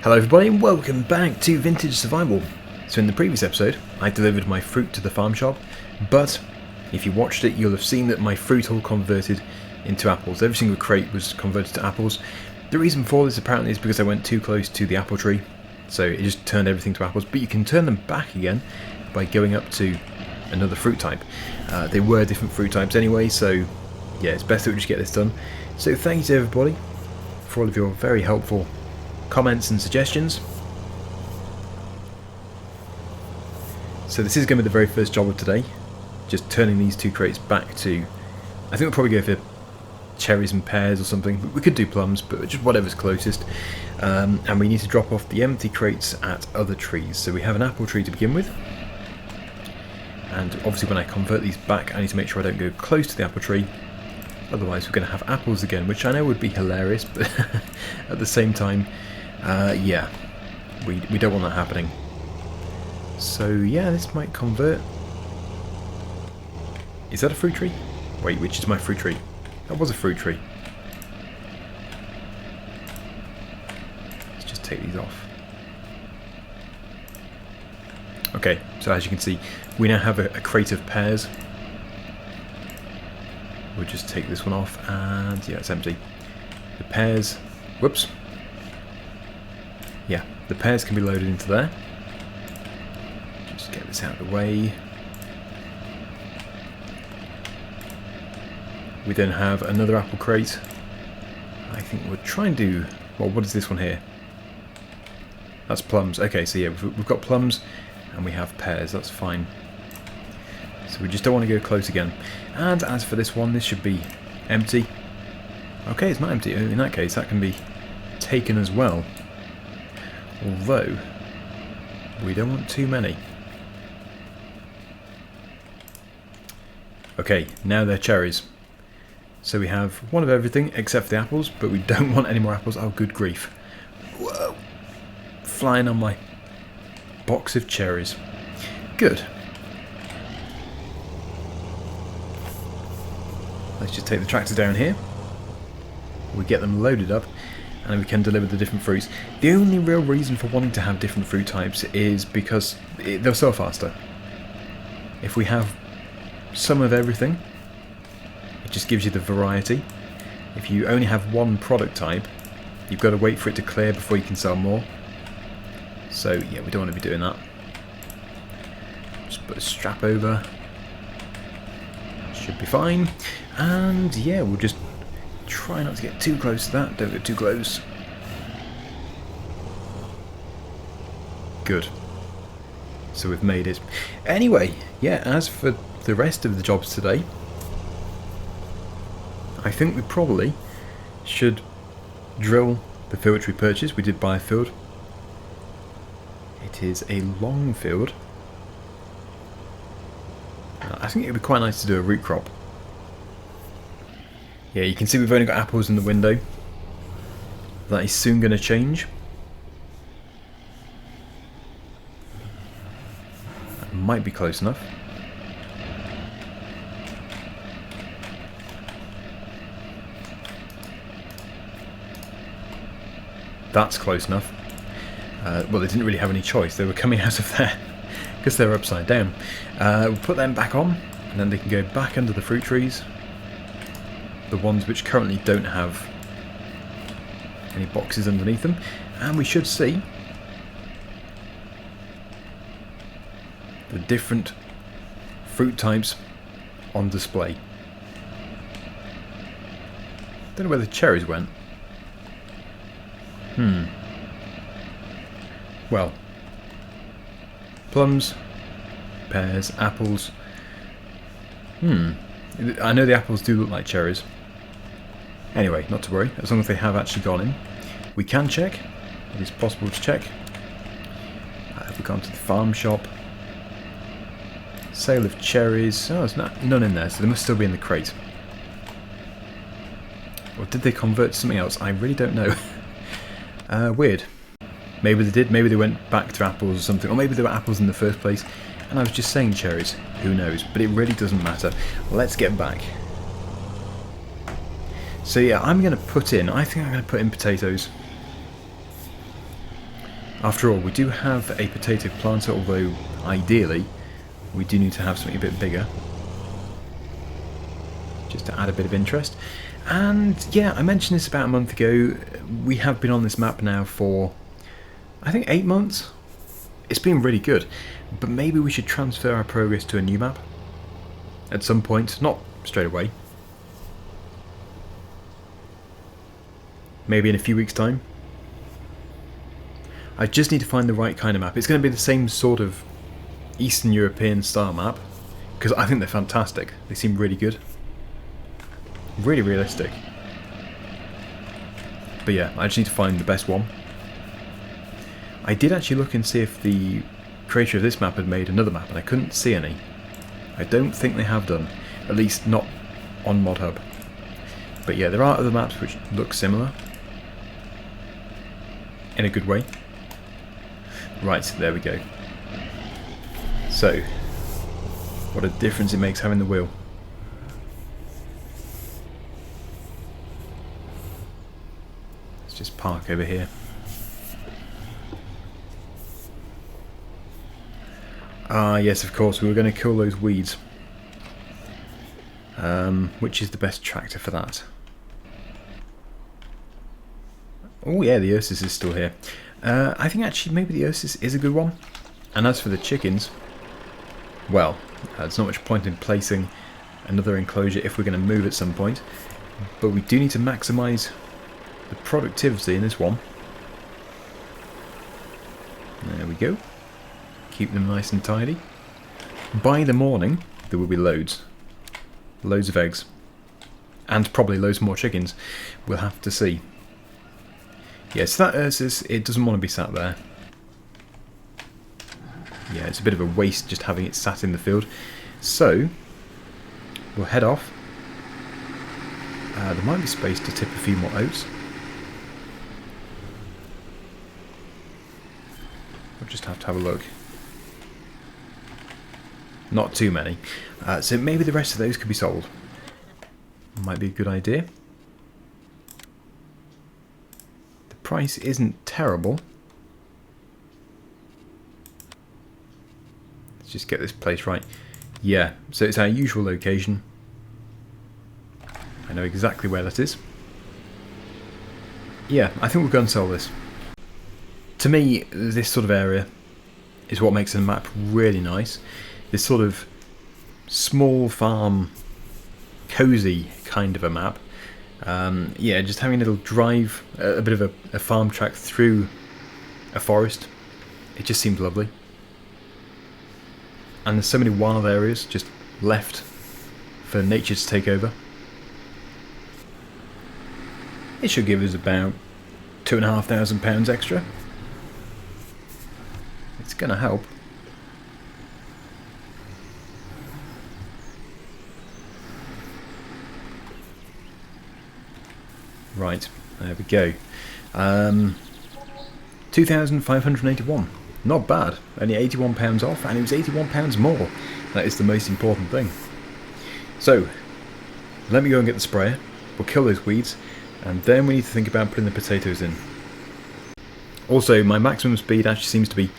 Hello everybody and welcome back to Vintage Survival. So in the previous episode I delivered my fruit to the farm shop, but if you watched it you'll have seen that my fruit all converted into apples. Every single crate was converted to apples. The reason for this apparently is because I went too close to the apple tree, so it just turned everything to apples, but you can turn them back again by going up to another fruit type. They were different fruit types anyway, so yeah, it's best that we just get this done. So thank you to everybody for all of your very helpful comments and suggestions. So this is going to be the very first job of today, just turning these two crates back to, I think we'll probably go for cherries and pears or something. We could do plums, but just whatever's closest. And we need to drop off the empty crates at other trees. So we have an apple tree to begin with, and obviously when I convert these back I need to make sure I don't go close to the apple tree, otherwise we're going to have apples again, which I know would be hilarious, but at the same time, yeah, we don't want that happening. So yeah, this might convert. Is that a fruit tree? Wait, which is my fruit tree? That was a fruit tree. Let's just take these off. Okay, so as you can see, we now have a crate of pears. We'll just take this one off, and yeah, it's empty. The pears, whoops. Yeah, the pears can be loaded into there. Just get this out of the way. We then have another apple crate. I think we'll try and do, well, what is this one here? That's plums. Okay, so yeah, we've got plums and we have pears, that's fine. So we just don't want to go close again. And as for this one, this should be empty. Okay, it's not empty. In that case, that can be taken as well. Although, we don't want too many. Okay, now they're cherries. So we have one of everything except for the apples, but we don't want any more apples. Oh, good grief. Whoa. Flying on my box of cherries. Good. Let's just take the tractor down here. We get them loaded up, and we can deliver the different fruits. The only real reason for wanting to have different fruit types is because they'll sell faster. If we have some of everything, it just gives you the variety. If you only have one product type, you've got to wait for it to clear before you can sell more. So yeah, we don't want to be doing that. Just put a strap over. Should be fine. And yeah, we'll just try not to get too close to that. Don't get too close. Good. So we've made it. Anyway, yeah, as for the rest of the jobs today, I think we probably should drill the field which we purchased. We did buy a field. It is a long field. I think it would be quite nice to do a root crop. Yeah, you can see we've only got apples in the window. That is soon going to change. That might be close enough. That's close enough. Well, they didn't really have any choice. They were coming out of there because they were upside down. We'll put them back on, and then they can go back under the fruit trees. The ones which currently don't have any boxes underneath them. And we should see the different fruit types on display. Don't know where the cherries went. Well, plums, pears, apples. I know the apples do look like cherries. Anyway, not to worry, as long as they have actually gone in. We can check. It is possible to check. Have we gone to the farm shop? Sale of cherries. Oh, there's none in there, so they must still be in the crate. Or did they convert to something else? I really don't know. Weird. Maybe they did, maybe they went back to apples or something, or maybe they were apples in the first place, and I was just saying cherries. Who knows? But it really doesn't matter. Let's get back. So yeah, I'm going to put in, I think I'm going to put in potatoes. After all, we do have a potato planter, although ideally we do need to have something a bit bigger, just to add a bit of interest. And yeah, I mentioned this about a month ago. We have been on this map now for, I think, 8 months. It's been really good, but maybe we should transfer our progress to a new map at some point, not straight away. Maybe in a few weeks' time. I just need to find the right kind of map. It's going to be the same sort of Eastern European style map, because I think they're fantastic. They seem really good. Really realistic. But yeah, I just need to find the best one. I did actually look and see if the creator of this map had made another map, and I couldn't see any. I don't think they have done. At least not on ModHub. But yeah, there are other maps which look similar. In a good way. Right, there we go. So, what a difference it makes having the wheel. Let's just park over here. Ah, yes, of course, we were going to kill those weeds. Which is the best tractor for that? Oh yeah, the Ursus is still here. I think actually maybe the Ursus is a good one. And as for the chickens, well, there's not much point in placing another enclosure if we're going to move at some point. But we do need to maximise the productivity in this one. There we go. Keep them nice and tidy. By the morning, there will be loads. Loads of eggs. And probably loads more chickens. We'll have to see. Yes, that Ursus, it doesn't want to be sat there. Yeah, it's a bit of a waste just having it sat in the field. So, we'll head off. There might be space to tip a few more oats. We'll just have to have a look. Not too many. So maybe the rest of those could be sold. Might be a good idea. The price isn't terrible. Let's just get this place right. Yeah, so it's our usual location. I know exactly where that is. Yeah, I think we'll go and sell this. To me, this sort of area is what makes the map really nice. This sort of small farm, cosy kind of a map. Yeah, just having a little drive, a bit of a farm track through a forest. It just seems lovely. And there's so many wild areas just left for nature to take over. It should give us about £2,500 extra. It's going to help. Right, there we go. 2,581. Not bad. Only £81 off, and it was £81 more. That is the most important thing. So, let me go and get the sprayer. We'll kill those weeds, and then we need to think about putting the potatoes in. Also, my maximum speed actually seems to be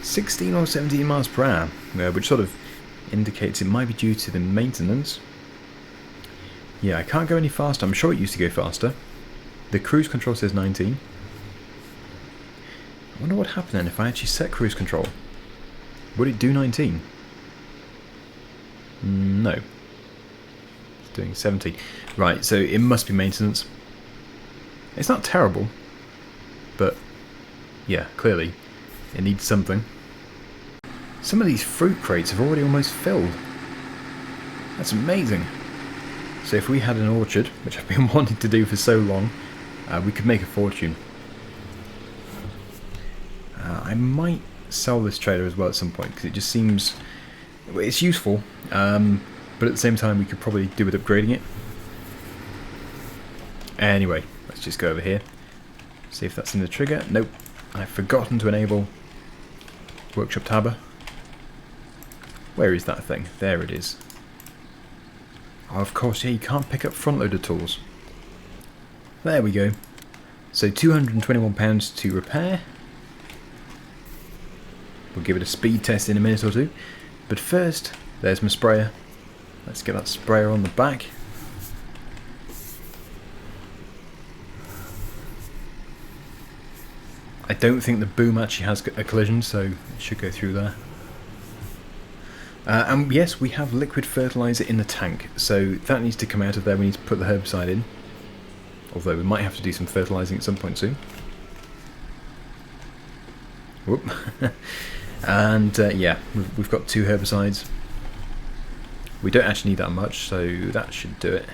16 or 17 miles per hour, which sort of indicates it might be due to the maintenance. Yeah, I can't go any faster. I'm sure it used to go faster. The cruise control says 19. I wonder what happened then if I actually set cruise control. Would it do 19? No. It's doing 17. Right, so it must be maintenance. It's not terrible, but yeah, clearly it needs something. Some of these fruit crates have already almost filled. That's amazing. So if we had an orchard, which I've been wanting to do for so long, we could make a fortune. I might sell this trailer as well at some point, because it just seems... it's useful, but at the same time we could probably do with upgrading it. Anyway, let's just go over here. See if that's in the trigger. Nope. I've forgotten to enable Workshop Tabber. Where is that thing? There it is. Oh, of course, yeah, you can't pick up front loader tools. There we go. So £221 to repair. We'll give it a speed test in a minute or two. But first, there's my sprayer. Let's get that sprayer on the back. I don't think the boom actually has a collision, so it should go through there. And yes, we have liquid fertiliser in the tank, so that needs to come out of there. We need to put the herbicide in. Although we might have to do some fertilising at some point soon. Whoop. And yeah, we've got 2 herbicides. We don't actually need that much, so that should do it.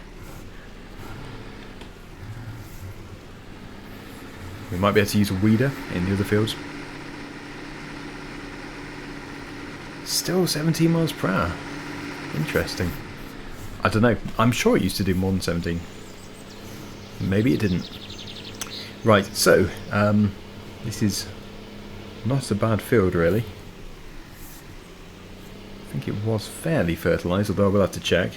We might be able to use a weeder in the other fields. Still 17 miles per hour. Interesting. I don't know. I'm sure it used to do more than 17. Maybe it didn't. Right, so this is not a bad field really. I think it was fairly fertilised, although we'll have to check.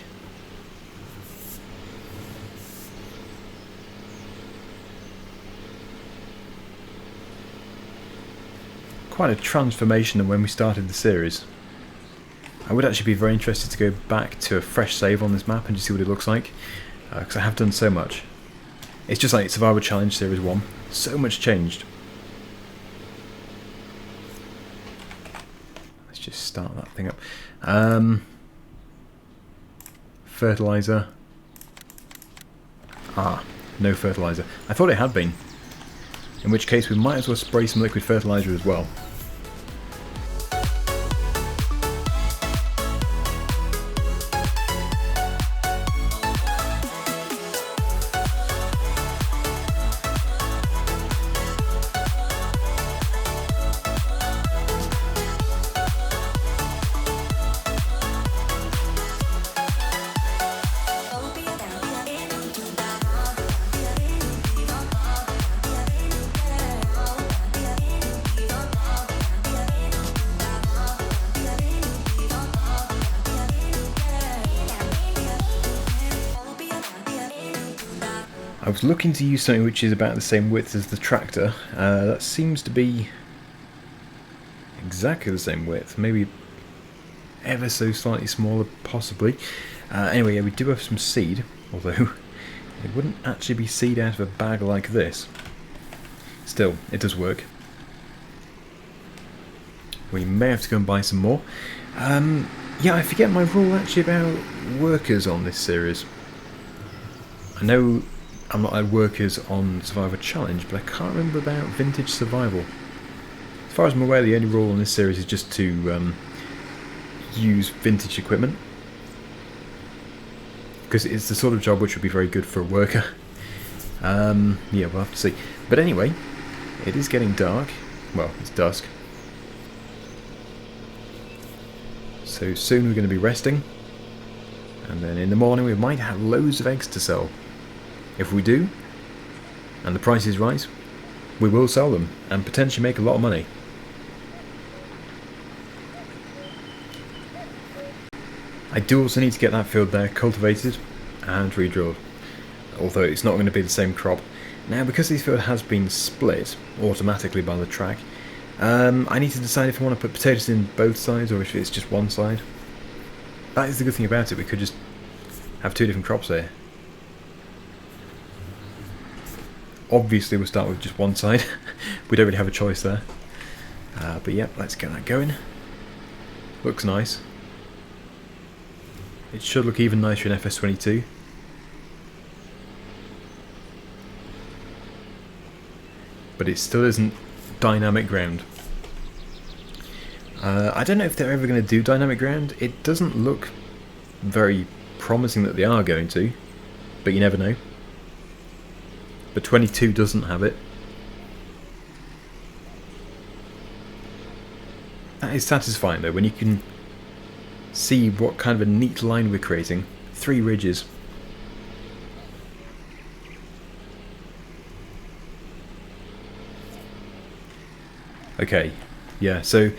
Quite a transformation than when we started the series. I would actually be very interested to go back to a fresh save on this map and just see what it looks like, because I have done so much. It's just like Survivor Challenge Series 1, so much changed. Let's just start that thing up. Fertiliser. Ah, no fertiliser. I thought it had been. In which case we might as well spray some liquid fertiliser as well. I was looking to use something which is about the same width as the tractor. That seems to be exactly the same width, maybe ever so slightly smaller possibly. Anyway, yeah, we do have some seed, although it wouldn't actually be seed out of a bag like this. Still, it does work. We may have to go and buy some more. Yeah, I forget my rule actually about workers on this series. I know I'm not had workers on Survivor Challenge, but I can't remember about Vintage Survival. As far as I'm aware, the only rule on this series is just to use vintage equipment, because it's the sort of job which would be very good for a worker. Yeah, we'll have to see. But anyway, it is getting dark. Well, it's dusk. So soon we're going to be resting, and then in the morning we might have loads of eggs to sell. If we do, and the price is right, we will sell them and potentially make a lot of money. I do also need to get that field there cultivated and re-drilled, although it's not going to be the same crop. Now, because this field has been split automatically by the track, I need to decide if I want to put potatoes in both sides or if it's just one side. That is the good thing about it, we could just have 2 different crops there. Obviously we'll start with just one side. We don't really have a choice there. But yeah, let's get that going. Looks nice. It should look even nicer in FS22. But it still isn't dynamic ground. I don't know if they're ever going to do dynamic ground. It doesn't look very promising that they are going to, but you never know. But 22 doesn't have it. That is satisfying though, when you can see what kind of a neat line we're creating. 3 ridges. Okay, yeah, so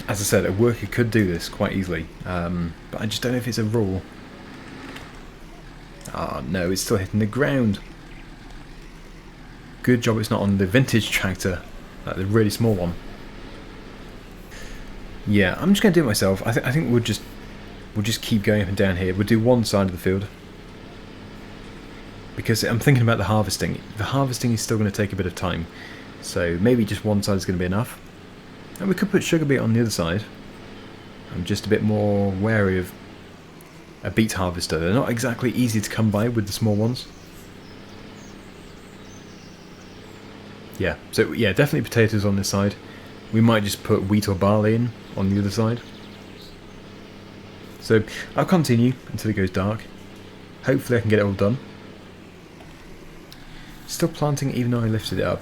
as I said, a worker could do this quite easily, but I just don't know if it's a rule. Ah, no, it's still hitting the ground. Good job it's not on the vintage tractor, like the really small one. Yeah, I'm just going to do it myself. I think we'll just keep going up and down here. We'll do one side of the field. Because I'm thinking about the harvesting. The harvesting is still going to take a bit of time. So maybe just one side is going to be enough. And we could put sugar beet on the other side. I'm just a bit more wary of a beet harvester. They're not exactly easy to come by with the small ones. Yeah, so yeah, definitely potatoes on this side. We might just put wheat or barley in on the other side. So I'll continue until it goes dark. Hopefully I can get it all done. Still planting even though I lifted it up.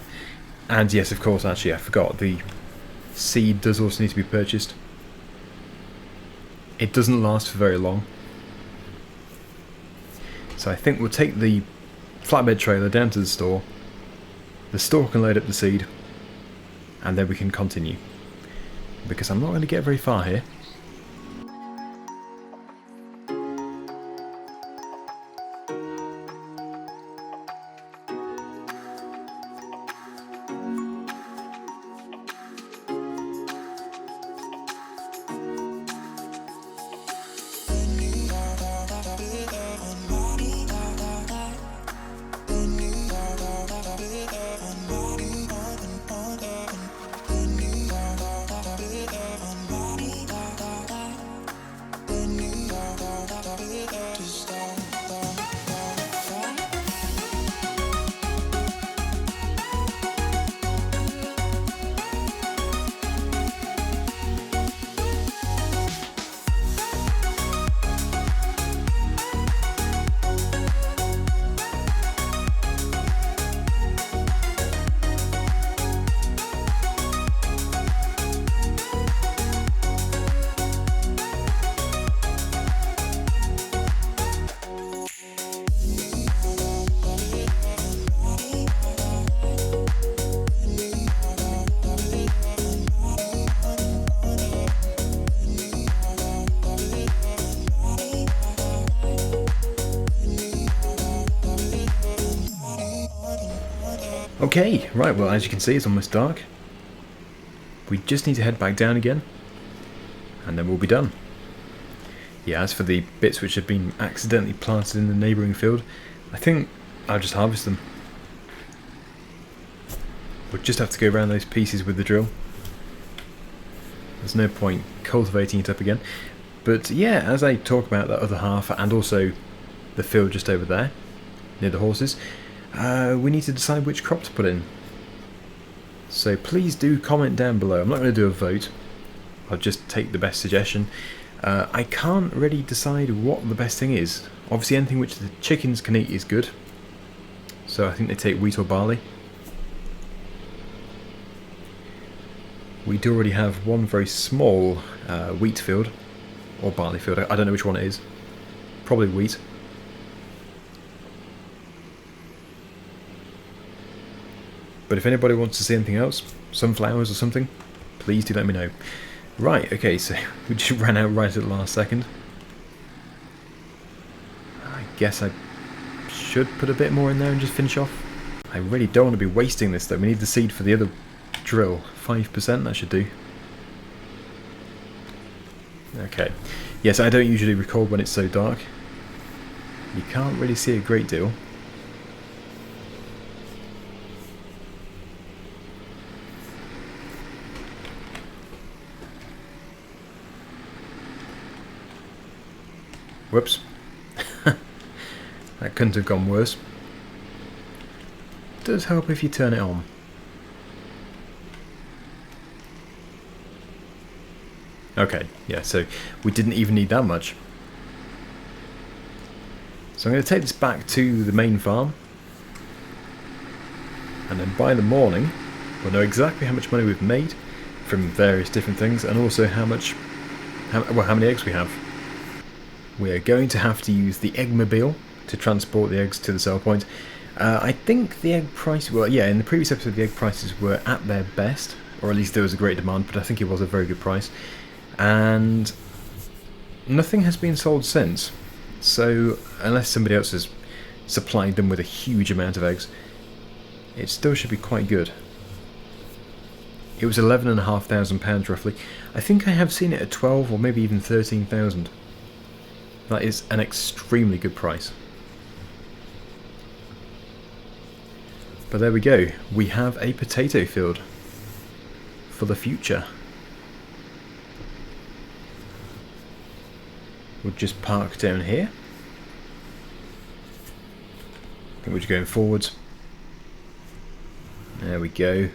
And yes, of course, actually I forgot, the seed does also need to be purchased. It doesn't last for very long. So I think we'll take the flatbed trailer down to the store. The store can load up the seed. And then we can continue. Because I'm not going to get very far here. Okay, right, well as you can see it's almost dark. We just need to head back down again and then we'll be done. Yeah, as for the bits which have been accidentally planted in the neighbouring field, I think I'll just harvest them. We'll just have to go around those pieces with the drill. There's no point cultivating it up again. But yeah, as I talk about that other half and also the field just over there, near the horses, we need to decide which crop to put in. So please do comment down below. I'm not going to do a vote. I'll just take the best suggestion. I can't really decide what the best thing is. Obviously anything which the chickens can eat is good. So I think they take wheat or barley. We do already have one very small wheat field. Or barley field. I don't know which one it is. Probably wheat. But if anybody wants to see anything else, sunflowers or something, please do let me know. Right, okay, so we just ran out right at the last second. I guess I should put a bit more in there and just finish off. I really don't want to be wasting this though. We need the seed for the other drill. 5%, that should do. Okay. Yes, I don't usually record when it's so dark. You can't really see a great deal. Whoops. That couldn't have gone worse. Does help if you turn it on. Okay, yeah, so we didn't even need that much. So I'm going to take this back to the main farm. And then by the morning, we'll know exactly how much money we've made from various different things, and also how many eggs we have. We are going to have to use the eggmobile to transport the eggs to the sell point. I think the egg price, well yeah, in the previous episode the egg prices were at their best, or at least there was a great demand, but I think it was a very good price. And nothing has been sold since, so unless somebody else has supplied them with a huge amount of eggs, it still should be quite good. It was £11,500 roughly. I think I have seen it at 12 or maybe even 13,000. That is an extremely good price. But there we go. We have a potato field for the future. We'll just park down here. I think we're just going forwards. There we go.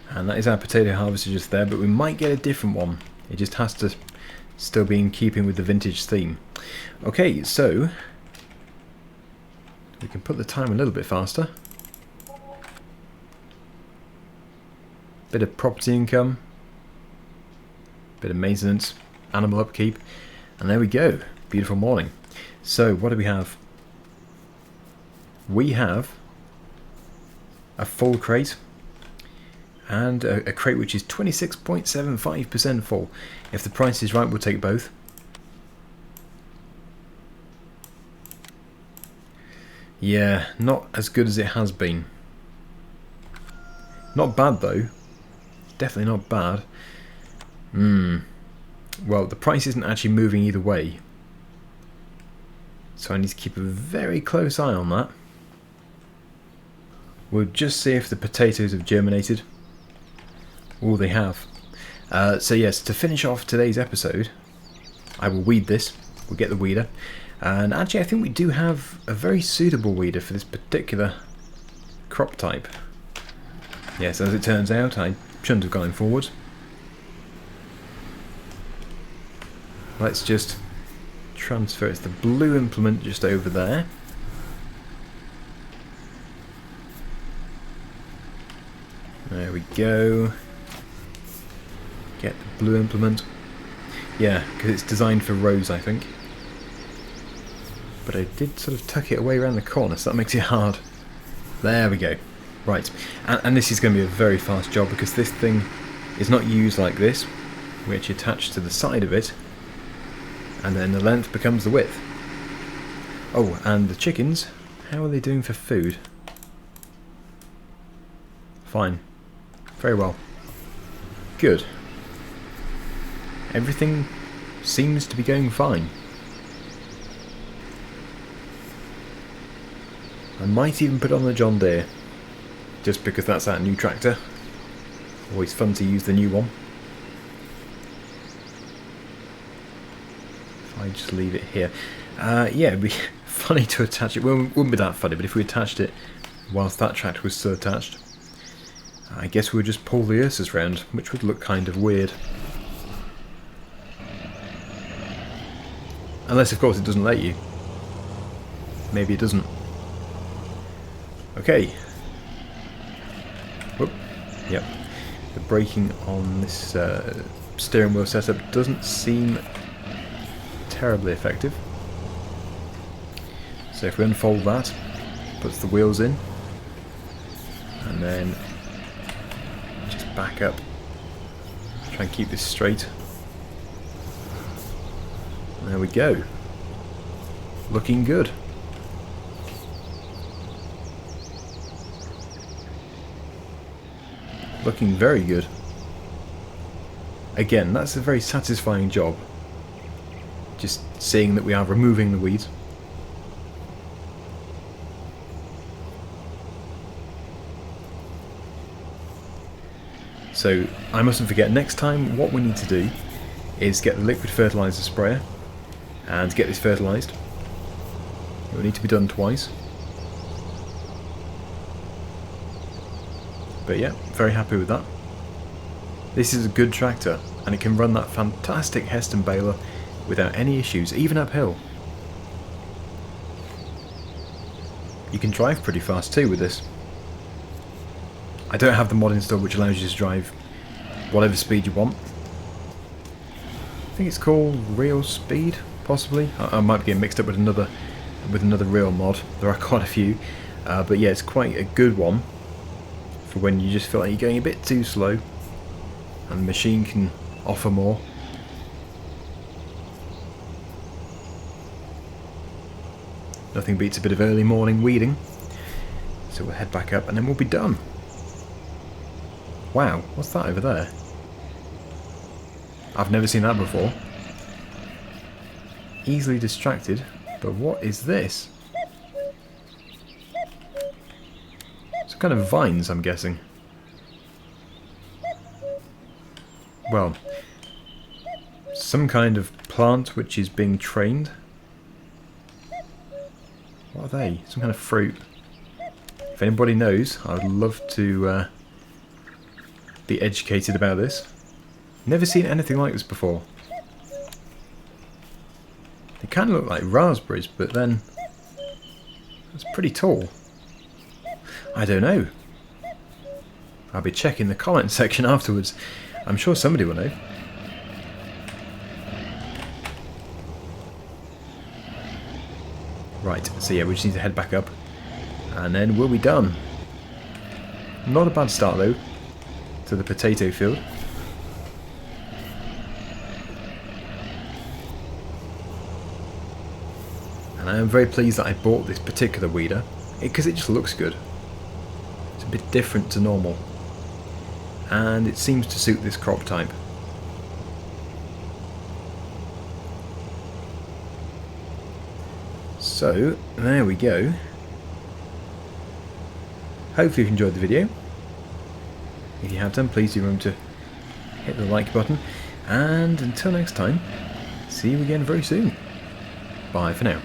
And that is our potato harvester just there, but we might get a different one. It just has to still be in keeping with the vintage theme. Okay, so we can put the time a little bit faster. Bit of property income, bit of maintenance, animal upkeep, and there we go. Beautiful morning. So what do we have? We have a full crate and a crate which is 26.75% full. If the price is right, we'll take both. Yeah, not as good as it has been. Not bad though. Definitely not bad. Well, the price isn't actually moving either way, so I need to keep a very close eye on that. We'll just see if the potatoes have germinated. Oh, they have. So yes, to finish off today's episode, I will weed this. We'll get the weeder. And actually I think we do have a very suitable weeder for this particular crop type. Yes, as it turns out, I shouldn't have gone forward. Let's just transfer. It's the blue implement just over there. There we go. Get the blue implement. Yeah, because it's designed for rows, I think. But I did sort of tuck it away around the corner, so that makes it hard. There we go. Right, and this is going to be a very fast job because this thing is not used like this, which you attach to the side of it, and then the length becomes the width. Oh, and the chickens, how are they doing for food? Fine. Very well. Good. Everything seems to be going fine. I might even put on the John Deere, just because that's our new tractor. Always fun to use the new one. If I just leave it here. Yeah, it'd be funny to attach it. Well, it wouldn't be that funny, but if we attached it whilst that tractor was still attached, I guess we'll just pull the Ursas round, which would look kind of weird. Unless, of course, it doesn't let you. Maybe it doesn't. Okay. Whoop. Yep. The braking on this steering wheel setup doesn't seem terribly effective. So if we unfold that, puts the wheels in, and then just back up, try and keep this straight. There we go. Looking good. Looking very good. Again, that's a very satisfying job. Just seeing that we are removing the weeds. So I mustn't forget, next time what we need to do is get the liquid fertiliser sprayer and get this fertilised. It will need to be done twice. But yeah, very happy with that. This is a good tractor, and it can run that fantastic Heston baler without any issues, even uphill. You can drive pretty fast too with this. I don't have the mod installed which allows you to drive whatever speed you want. I think it's called Real Speed, possibly. I might be getting mixed up with another real mod. There are quite a few, but yeah, it's quite a good one for when you just feel like you're going a bit too slow, and the machine can offer more. Nothing beats a bit of early morning weeding, so we'll head back up and then we'll be done. Wow, what's that over there? I've never seen that before. Easily distracted, but what is this? Some kind of vines, I'm guessing. Well, some kind of plant which is being trained. What are they? Some kind of fruit. If anybody knows, I would love to be educated about this. Never seen anything like this before. They kind of look like raspberries, but then it's pretty tall. I don't know. I'll be checking the comment section afterwards. I'm sure somebody will know. Right, so yeah, we just need to head back up. And then we'll be done. Not a bad start though, to the potato field. And I am very pleased that I bought this particular weeder, because it just looks good. It's a bit different to normal. And it seems to suit this crop type. So, there we go. Hopefully you've enjoyed the video. If you have done, please do remember to hit the like button. And until next time, see you again very soon. Bye for now.